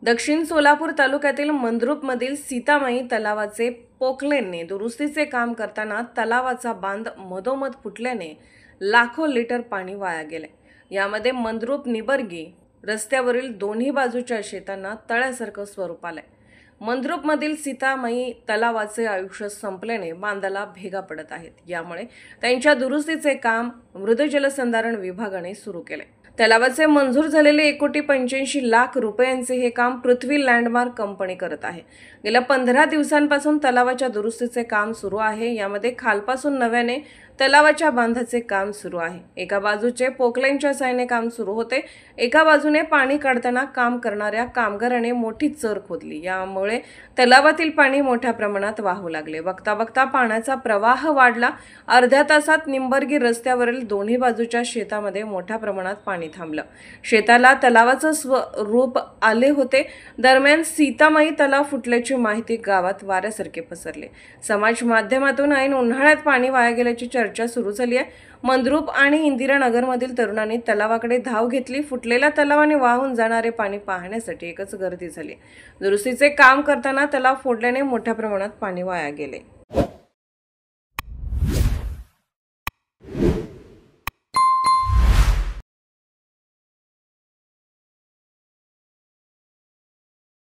दक्षिण सोलापूर तालुक्यातील मंद्रुपमधील सीतामाई तलावाचे पोकलेनने दुरुस्तीचे काम करताना तलावाचा बांध मधोमध फुटल्याने लाखो लिटर पाणी वाया गेले। यामध्ये मंद्रुप निबर्गी रस्त्यावरील दोन्ही बाजूच्या शेतांना तळ्यासारखं स्वरूप आलंय। मंद्रुपमधील सीतामाई तलावाचे आयुष्य संपल्याने बांधाला भेगा पडत आहेत। यामुळे त्यांच्या दुरुस्तीचे काम मृदजलसंधारण विभागाने सुरू केले। तलावाचे मंजूर झालेले 1,85,00,000 रुपयांचे हे काम पृथ्वी लँडमार्क कंपनी करत आहे। गेल्या 15 दिवसांपासून तलावाच्या दुरुस्तीचे काम सुरू आहे। यामध्ये खालपासून नव्याने तलावाच्या बांधाचे काम सुरू आहे। एका बाजूचे पोकलेनच्या साहाय्याने काम सुरू होते, एका बाजूने पाणी काढताना काम करणाऱ्या कामगाराने मोठी चर खोदली। यामुळे तलावातील पाणी मोठ्या प्रमाणात वाहू लागले। बघता बघता पाण्याचा प्रवाह वाढला। अर्ध्या तासात निंबर्गी रस्त्यावरील दोन्ही बाजूच्या शेतामध्ये मोठ्या प्रमाणात पाणी थांबलं। शेताला तलावाचं स्वरूप आले होते। दरम्यान सीतामाई तलाव फुटल्याची माहिती गावात वाऱ्यासारखे पसरले। समाज माध्यमातून ऐन उन्हाळ्यात पाणी वाया गेल्याची चर्चा सुरू झाली आहे। मंद्रुप आणि इंदिरानगरमधील तरुणांनी तलावाकडे धाव घेतली। फुटलेल्या तलावाने वाहून जाणारे पाणी पाहण्यासाठी एकच गर्दी झाली। दुरुस्तीचे काम करताना तलाव फोडल्याने मोठ्या प्रमाणात पाणी वाया गेले।